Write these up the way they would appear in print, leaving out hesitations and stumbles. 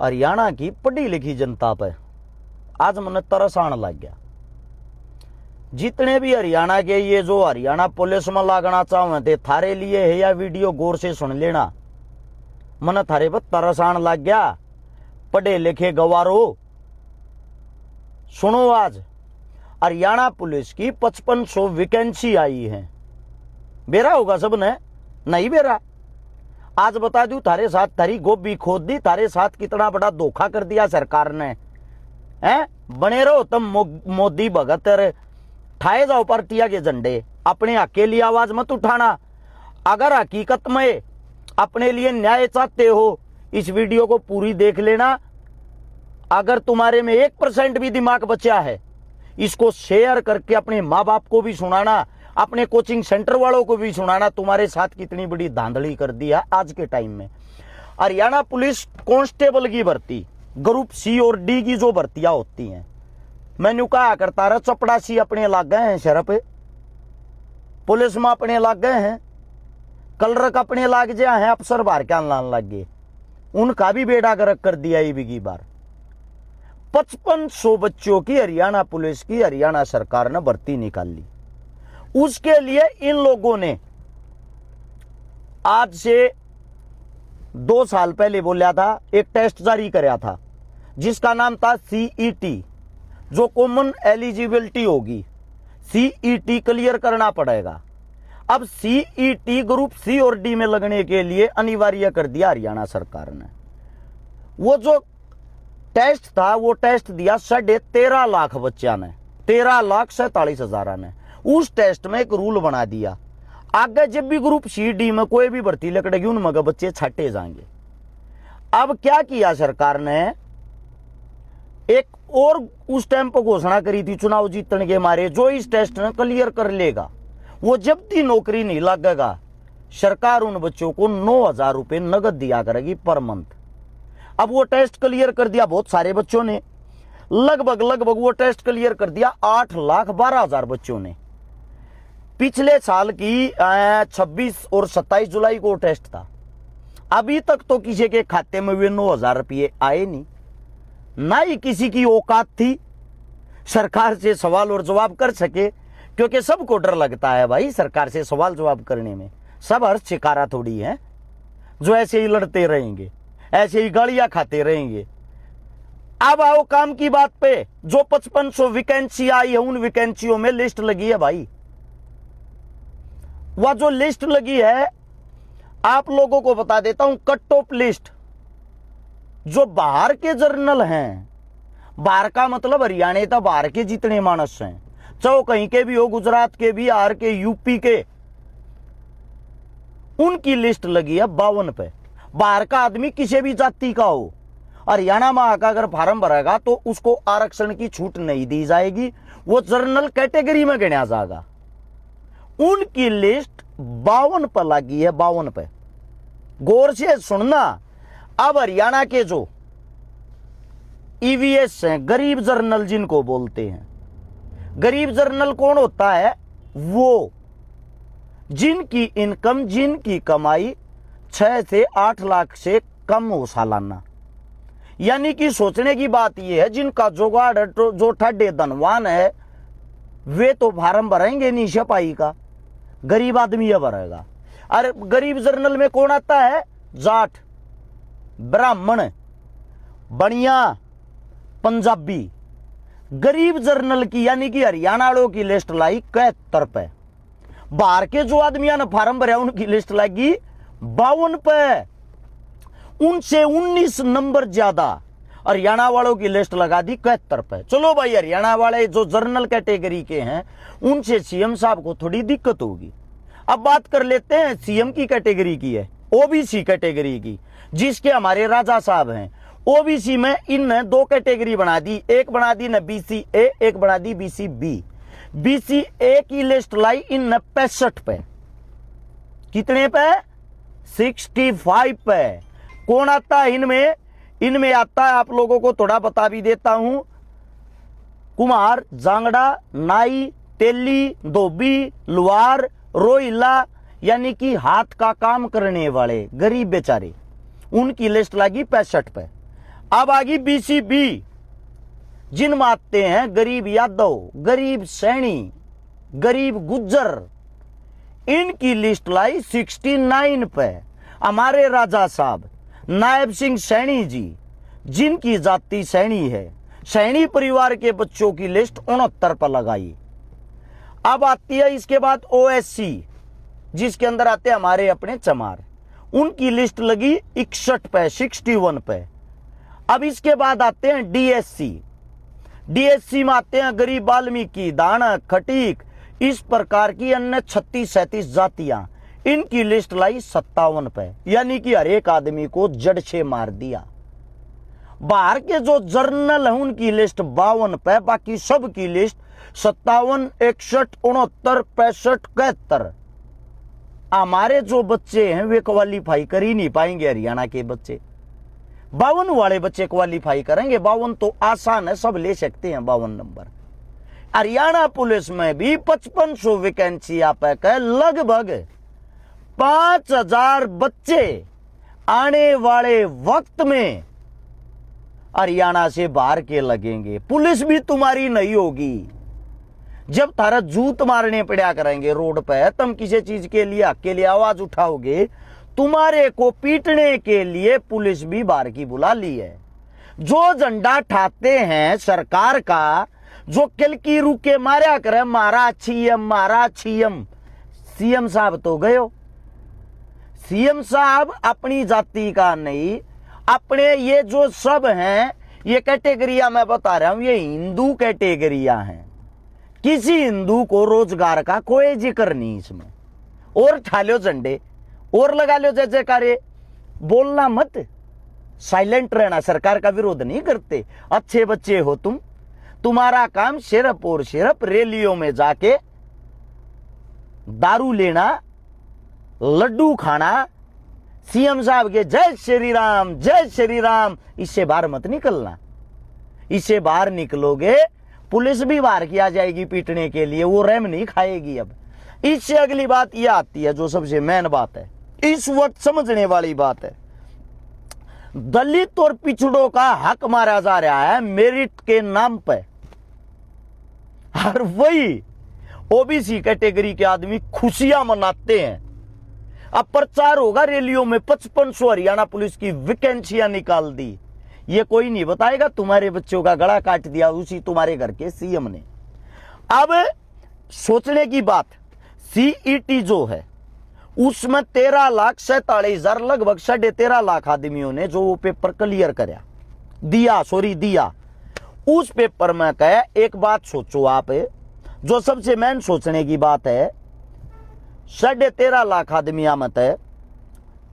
हरियाणा की पढ़ी लिखी जनता पे आज मन तरस आने लग गया। जितने भी हरियाणा के ये जो हरियाणा पुलिस में लागना चाहे थे थारे लिए है या वीडियो गौर से सुन लेना, मन थारे पर तरस आने लग गया। पढ़े लिखे गवारो सुनो, आज हरियाणा पुलिस की 5500 वैकेंसी आई है। बेरा होगा सबने, नहीं बेरा? आज बता दूं थारे साथ थारी गोभी खोद दी, थारे साथ कितना बड़ा धोखा कर दिया सरकार ने। हैं बने रहो तुम मोदी भगत, ठाए जाओ पार्टिया के झंडे, अपने अकेली आवाज मत उठाना। अगर हकीकत में अपने लिए न्याय चाहते हो इस वीडियो को पूरी देख लेना। अगर तुम्हारे में 1% भी दिमाग बचा है, इसको शेयर करके अपने माँ बाप को भी सुनाना, अपने कोचिंग सेंटर वालों को भी सुनाना तुम्हारे साथ कितनी बड़ी धांधली कर दी है आज के टाइम में। हरियाणा पुलिस कांस्टेबल की भर्ती, ग्रुप सी और डी की जो भर्तियां होती हैं, मैंने कहा करता रहा चपड़ासी अपने लग गए हैं, शरफ पुलिस में अपने लग गए हैं, कलरक अपने लाग जा है, अफसर बाहर क्या लान लग गए, उनका भी बेड़ा गर्क कर दिया ये भी बार। 5500 बच्चों की हरियाणा पुलिस की हरियाणा सरकार ने भर्ती निकाल ली। उसके लिए इन लोगों ने आज से 2 साल पहले बोला था, एक टेस्ट जारी कराया था जिसका नाम था CET, जो कॉमन एलिजिबिलिटी होगी। CET क्लियर करना पड़ेगा। अब CET ग्रुप सी और डी में लगने के लिए अनिवार्य कर दिया हरियाणा सरकार ने। वो जो टेस्ट था वो टेस्ट दिया 13.5 लाख बच्चा ने, 13,47,000 ने। उस टेस्ट में एक रूल बना दिया, आगे जब भी ग्रुप सी डी में कोई भी भर्ती लकड़ेगी उनमें बच्चे छाटे जाएंगे। अब क्या किया सरकार ने, एक और उस टाइम पर घोषणा करी थी चुनाव जीतने के मारे, जो इस टेस्ट में क्लियर कर लेगा वो जब भी नौकरी नहीं लगेगा सरकार उन बच्चों को 9,000 रुपए नगद दिया करेगी पर मंथ। अब वो टेस्ट क्लियर कर दिया बहुत सारे बच्चों ने, लगभग वो टेस्ट क्लियर कर दिया 8,12,000 बच्चों ने। पिछले साल की 26 और 27 जुलाई को टेस्ट था, अभी तक तो किसी के खाते में वे 9,000 रुपये आए नहीं, ना ही किसी की औकात थी सरकार से सवाल और जवाब कर सके, क्योंकि सबको डर लगता है भाई सरकार से सवाल जवाब करने में। सब हर शिकारा थोड़ी है जो ऐसे ही लड़ते रहेंगे, ऐसे ही गालियां खाते रहेंगे। अब आओ काम की बात पे, जो 5500 वैकेंसी आई है उन वैकेंसियों में लिस्ट लगी है भाई। वह जो लिस्ट लगी है आप लोगों को बता देता हूं, कट ऑफ लिस्ट। जो बाहर के जर्नल हैं, बाहर का मतलब हरियाणा था, बाहर के जितने मानस हैं, चाहे कहीं के भी हो, गुजरात के, बिहार के, यूपी के, उनकी लिस्ट लगी है 52 पे। बाहर का आदमी किसी भी जाति का हो, हरियाणा में आकर अगर फार्म भरेगा तो उसको आरक्षण की छूट नहीं दी जाएगी, वो जनरल कैटेगरी में गिना जाएगा। उनकी लिस्ट 52 पर लगी है, 52 पे। गौर से सुनना। अब हरियाणा के जो EVS हैं, गरीब जर्नल जिनको बोलते हैं, गरीब जर्नल कौन होता है? वो जिनकी इनकम, जिनकी कमाई 6 से 8 लाख से कम हो सालाना। यानी कि सोचने की बात यह है, जिनका जुगाड़ है, जो ठड्डे धनवान है, वे तो फार्म भरेंगे नहीं छपाई का, गरीब आदमी यह भरेगा। अरे गरीब जर्नल में कौन आता है? जाट, ब्राह्मण, बनिया, पंजाबी। गरीब जर्नल की यानी कि हरियाणा वालों की लिस्ट लाई 71 पे। बाहर के जो आदमियों ने फार्म भरा उनकी लिस्ट लगी 52 पे। उनसे 19 नंबर ज्यादा हरियाणा वालों की लिस्ट लगा दी 71 पे। चलो भाई, हरियाणा वाले जो जर्नल कैटेगरी के हैं उनसे सीएम साहब को थोड़ी दिक्कत होगी। अब बात कर लेते हैं सीएम की कैटेगरी की है, ओबीसी कैटेगरी की, जिसके हमारे राजा साहब हैं। ओबीसी में इन 2 कैटेगरी बना दी, एक बना दी न BCA, एक बना दी BCB। BCA की लिस्ट लाई इन 65 पे। कितने पे? 65 पे। कौन आता है इनमें? इनमें आता है, आप लोगों को थोड़ा बता भी देता हूं, कुम्हार, जांगड़ा, नाई, तेली, धोबी, लुहार, रोहिला, यानी कि हाथ का काम करने वाले गरीब बेचारे, उनकी लिस्ट लगी 65 पे। अब आगी बीसीबी, जिनमें आते हैं गरीब यादव, गरीब सैनी, गरीब गुज्जर, इनकी लिस्ट लाई 69 पे। हमारे राजा साहब नायब सिंह सैनी जी, जिनकी जाति सैनी है, सैनी परिवार के बच्चों की लिस्ट 69 पर लगाई। अब आती है इसके बाद ओएससी, जिसके अंदर आते हैं हमारे अपने चमार, उनकी लिस्ट लगी 61 पे, 61 पे। अब इसके बाद आते हैं डीएससी, डीएससी में आते हैं गरीब वाल्मीकि, दानक, खटीक, इस प्रकार की अन्य 36-37 जातियां, इनकी लिस्ट लाई 57 पे। यानी कि हर एक आदमी को जड़ से मार दिया। बाहर के जो जर्नल है उनकी लिस्ट 52 पे, बाकी सब की लिस्ट 57, 61, 69, 65, 71। हमारे जो बच्चे हैं वे क्वालिफाई कर ही नहीं पाएंगे। हरियाणा के बच्चे 52 वाले बच्चे क्वालिफाई करेंगे। 52 तो आसान है, सब ले सकते हैं 52 नंबर। हरियाणा पुलिस में भी 5500 वैकेंसी आप है, लगभग 5000 बच्चे आने वाले वक्त में हरियाणा से बाहर के लगेंगे। पुलिस भी तुम्हारी नहीं होगी। जब थारा जूत मारने पड़ा करेंगे रोड पे, तुम किसी चीज के लिए हक के लिए आवाज उठाओगे, तुम्हारे को पीटने के लिए पुलिस भी बाहर की बुला ली है। जो झंडा ठाते हैं सरकार का, जो किल की रुके मारा करे, मारा छीएम, मारा छीएम। सीएम साहब तो गयो। सीएम साहब अपनी जाति का नहीं, अपने ये जो सब हैं, ये कैटेगरिया मैं बता रहा हूं, ये हिंदू कैटेगरिया हैं। किसी हिंदू को रोजगार का कोई जिक्र नहीं इसमें। और ठा लो झंडे और लगा लो जय जयकारे, बोलना मत, साइलेंट रहना। सरकार का विरोध नहीं करते, अच्छे बच्चे हो तुम। तुम्हारा काम सिर्फ और सिर्फ रैलियों में जाके दारू लेना, लड्डू खाना, सीएम साहब के जय श्री राम, जय श्री राम, इससे बाहर मत निकलना। इससे बाहर निकलोगे पुलिस भी बाहर की आ जाएगी पीटने के लिए, वो रहम नहीं खाएगी। अब इससे अगली बात यह आती है जो सबसे मेन बात है, इस वक्त समझने वाली बात है। दलित और पिछड़ों का हक मारा जा रहा है मेरिट के नाम पे, और वही ओबीसी कैटेगरी के आदमी खुशियां मनाते हैं। अब प्रचार होगा रैलियों में, 5500 हरियाणा पुलिस की वैकेंसियां निकाल दी। ये कोई नहीं बताएगा तुम्हारे बच्चों का गला काट दिया उसी तुम्हारे घर के सीएम ने। अब सोचने की बात, सीईटी जो है उसमें 13,47,000 लगभग 13.5 लाख आदमियों ने जो वो पेपर क्लियर दिया। उस पेपर में कहे, एक बात सोचो आप, जो सबसे मेन सोचने की बात है, 13.5 लाख आदमियों में तय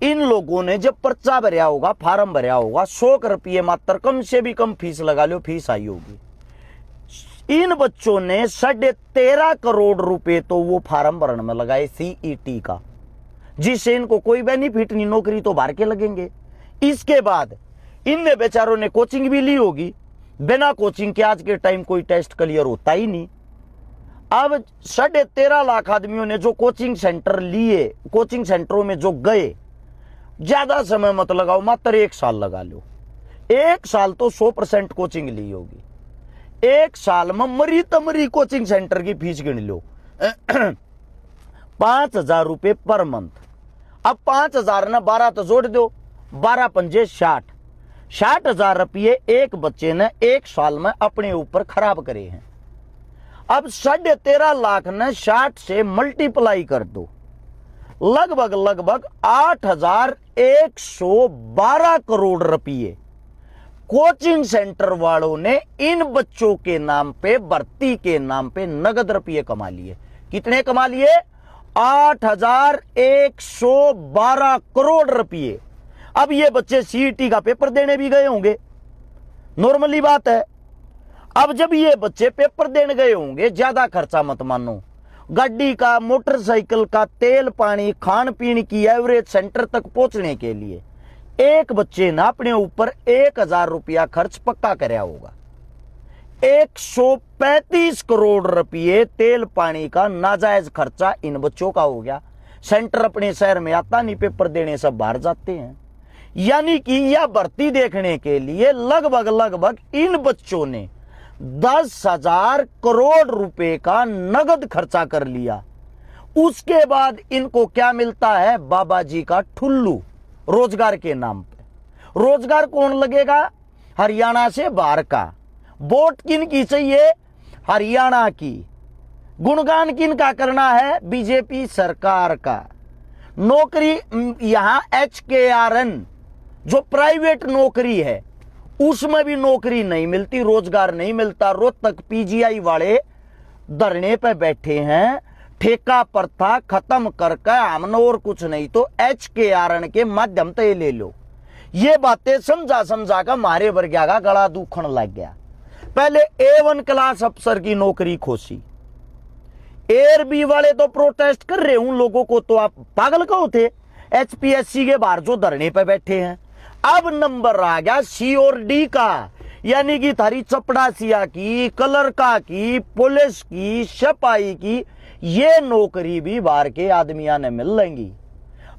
इन लोगों ने जब पर्चा भरया होगा, फार्म भरया होगा, 100 रुपये मात्र, कम से भी कम फीस लगा लो, फीस आई होगी। इन बच्चों ने 13.5 करोड़ रुपए तो वो फार्म भरने में लगाए सीईटी का, जिससे इनको कोई बेनिफिट नहीं, नौकरी तो बाहर के लगेंगे। इसके बाद इन बेचारों ने कोचिंग भी ली होगी। बिना कोचिंग के आज के टाइम कोई टेस्ट क्लियर होता ही नहीं। अब 13.5 लाख आदमियों ने जो कोचिंग सेंटर लिए, कोचिंग सेंटरों में जो गए, ज्यादा समय मत लगाओ, मात्र 1 साल लगा लो। 1 साल तो 100% कोचिंग ली होगी। 1 साल में मरी तमरी कोचिंग सेंटर की फीस गिन लो 5,000 रुपए पर मंथ। अब 5,000 ना 12 तो जोड़ दो, 12 पंजे 60,000 रुपये एक बच्चे ने 1 साल में अपने ऊपर खराब करे हैं। अब 13.5 लाख ने 60 से मल्टीप्लाई कर दो, लगभग 8,112 करोड़ रुपये कोचिंग सेंटर वालों ने इन बच्चों के नाम पे, भर्ती के नाम पे नगद रुपये कमा लिए। कितने कमा लिए? 8,112 करोड़ रुपये। अब ये बच्चे सीईटी का पेपर देने भी गए होंगे, नॉर्मली बात है। अब जब ये बच्चे पेपर देने गए होंगे, ज्यादा खर्चा मत मानो, गाड़ी का, मोटरसाइकिल का, तेल पानी, खान पीन की एवरेज सेंटर तक पहुंचने के लिए एक बच्चे ने अपने ऊपर 1,000 रुपया खर्च पक्का कराया होगा। 135 करोड़ रुपये तेल पानी का नाजायज खर्चा इन बच्चों का हो गया। सेंटर अपने शहर में आता नहीं, पेपर देने सब बाहर जाते हैं। यानी कि यह भर्ती देखने के लिए लगभग इन बच्चों ने 10,000 करोड़ रुपए का नगद खर्चा कर लिया। उसके बाद इनको क्या मिलता है? बाबा जी का ठुल्लू रोजगार के नाम पे। रोजगार कौन लगेगा? हरियाणा से बाहर का। वोट किन की चाहिए? हरियाणा की। गुणगान किन का करना है? बीजेपी सरकार का। नौकरी यहां HKRN जो प्राइवेट नौकरी है उसमें भी नौकरी नहीं मिलती, रोजगार नहीं मिलता। रोहतक PGI वाले धरने पे बैठे हैं, ठेका प्रथा खत्म करके हमने और कुछ नहीं तो HKRN के माध्यम से ले लो। ये बातें समझा कर मारे वर्ग्या का गला दुखन लग गया। पहले A1 क्लास अफसर की नौकरी खोसी। ARB वाले तो प्रोटेस्ट कर रहे, उन लोगों को तो आप पागल कहो थे। HPSC के बाहर जो धरने पे बैठे हैं। अब नंबर आ गया C और D का, यानी कि थारी चपड़ासिया की, कलरका की, पुलिस की, सिपाही की, ये नौकरी भी बाहर के आदमिया ने मिल लेंगी।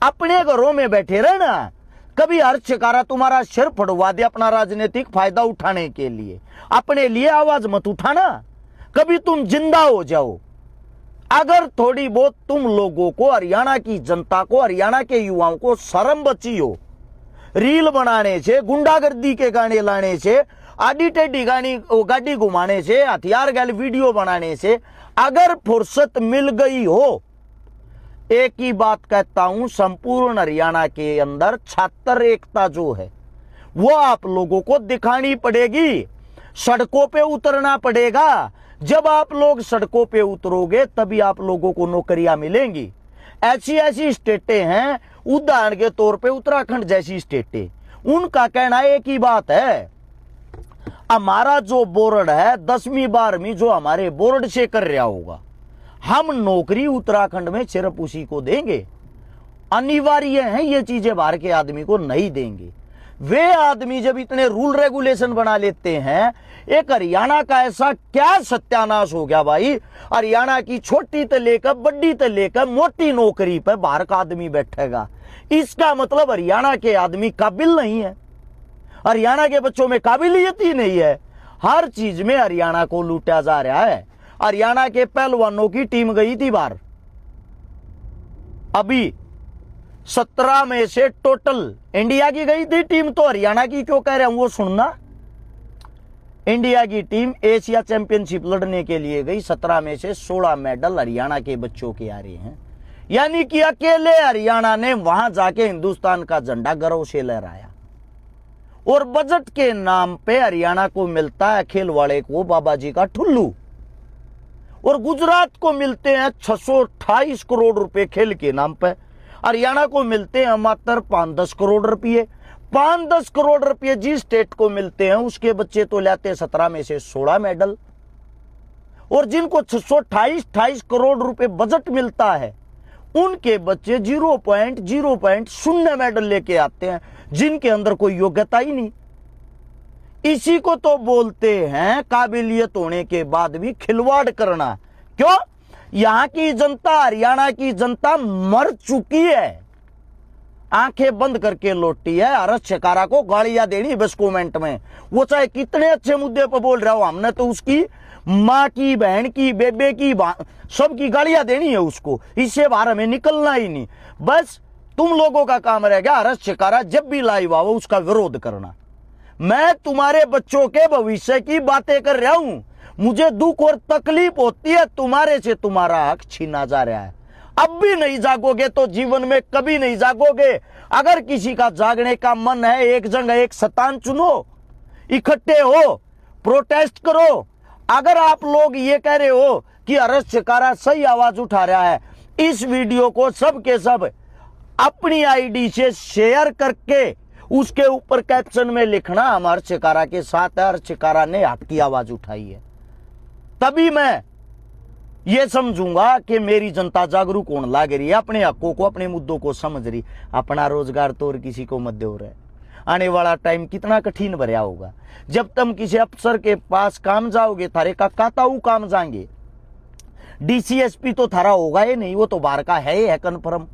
अपने घरों में बैठे रहना। कभी हर शिकारा तुम्हारा सिर फड़वा दे अपना राजनीतिक फायदा उठाने के लिए, अपने लिए आवाज मत उठाना। कभी तुम जिंदा हो जाओ। अगर थोड़ी बहुत तुम लोगों को, हरियाणा की जनता को, हरियाणा के युवाओं को शर्म बची हो, रील बनाने से, गुंडागर्दी के गाने लाने से, आडी टेढ़ी गाड़ी घुमाने से, हथियार गैल वीडियो बनाने से अगर फुर्सत मिल गई हो, एक ही बात कहता हूं, संपूर्ण हरियाणा के अंदर छात्र एकता जो है वो आप लोगों को दिखानी पड़ेगी। सड़कों पे उतरना पड़ेगा। जब आप लोग सड़कों पे उतरोगे तभी आप लोगों को नौकरियां मिलेंगी। ऐसी स्टेटें हैं, उदाहरण के तौर पे उत्तराखंड जैसी स्टेटें, उनका कहना एक ही बात है, हमारा जो बोर्ड है 10वीं 12वीं जो हमारे बोर्ड से कर रहा होगा, हम नौकरी उत्तराखंड में सिर्फ उसी को देंगे। अनिवार्य है ये चीजें, बाहर के आदमी को नहीं देंगे। वे आदमी जब इतने रूल रेगुलेशन बना लेते हैं, एक हरियाणा का ऐसा क्या सत्यानाश हो गया भाई। हरियाणा की छोटी से लेकर बड़ी से लेकर मोटी नौकरी पर बाहर का आदमी बैठेगा। इसका मतलब हरियाणा के आदमी काबिल नहीं है, हरियाणा के बच्चों में काबिलियत ही नहीं है। हर चीज में हरियाणा को लूटा जा रहा है। हरियाणा के पहलवानों की टीम गई थी बाहर, अभी 17 में से टोटल इंडिया की गई थी टीम, तो हरियाणा की क्यों कह रहे हैं वो सुनना। इंडिया की टीम एशिया चैंपियनशिप लड़ने के लिए गई, 17 में से 16 मेडल हरियाणा के बच्चों के आ रहे हैं। यानी कि अकेले हरियाणा ने वहां जाके हिंदुस्तान का झंडा गर्व से लहराया। और बजट के नाम पे हरियाणा को मिलता है खेलवाड़े को बाबा जी का ठुल्लू, और गुजरात को मिलते हैं 628 करोड़ रुपए खेल के नाम पे। हरियाणा को मिलते हैं मात्र 5-10 करोड़ रुपये। 5-10 करोड़ रुपये जिस स्टेट को मिलते हैं उसके बच्चे तो लाते हैं 17 में से 16 मेडल, और जिनको 628 करोड़ रुपए बजट मिलता है उनके बच्चे 0.0 मेडल लेके आते हैं, जिनके अंदर कोई योग्यता ही नहीं। इसी को तो बोलते हैं काबिलियत होने के बाद भी खिलवाड़ करना। क्यों? यहां की जनता, हरियाणा की जनता मर चुकी है, आंखें बंद करके लौटी है। हरस शिकारा को गालियां देनी बस कमेंट में, वो चाहे कितने अच्छे मुद्दे पर बोल रहा हो, हमने तो उसकी माँ की, बहन की, बेबे की, सबकी गालियां देनी है उसको। इससे बाहर हमें निकलना ही नहीं। बस तुम लोगों का काम रहेगा हरस शिकारा जब भी लाइव आओ उसका विरोध करना। मैं तुम्हारे बच्चों के भविष्य की बातें कर रहा हूं। मुझे दुख और तकलीफ होती है तुम्हारे से तुम्हारा हक छीना जा रहा है। अब भी नहीं जागोगे तो जीवन में कभी नहीं जागोगे। अगर किसी का जागने का मन है, एक जगह एक स्थान चुनो, इकट्ठे हो, प्रोटेस्ट करो। अगर आप लोग ये कह रहे हो कि हरस शिकारा सही आवाज उठा रहा है, इस वीडियो को सब के सब अपनी आईडी से शेयर करके उसके ऊपर कैप्शन में लिखना हम हरस शिकारा के साथ है, हरस शिकारा ने आपकी आवाज उठाई है। तभी मैं ये समझूंगा कि मेरी जनता जागरूक होने लग रही है, अपने हकों को, अपने मुद्दों को समझ रही। अपना रोजगार तो और किसी को मत दे रहा है। आने वाला टाइम कितना कठिन भरा होगा। जब तुम किसी अफसर के पास काम जाओगे, थारे का काताऊ काम जाएंगे। DCSP तो थारा होगा ही नहीं, वो तो बाहर का है कन्फर्म।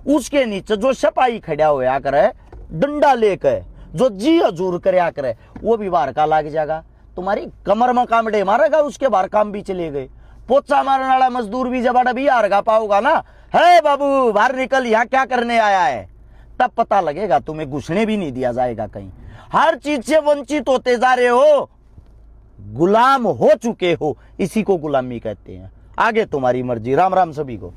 उसके नीचे जो सिपाही खड़ा होया करे डंडा लेकर जो जी हजूर करया करे वो भी बाहर का लाग जाएगा। तुम्हारी कमर में कामड़े मारेगा, उसके बाहर काम भी चले गए। पोचा मारने वाला मजदूर भी जब भी हारगा पाओगा ना, है बाबू बाहर निकल, यहाँ क्या करने आया है, तब पता लगेगा। तुम्हें घुसने भी नहीं दिया जाएगा कहीं। हर चीज से वंचित होते जा रहे हो, गुलाम हो चुके हो, इसी को गुलामी कहते हैं। आगे तुम्हारी मर्जी। राम राम सभी को।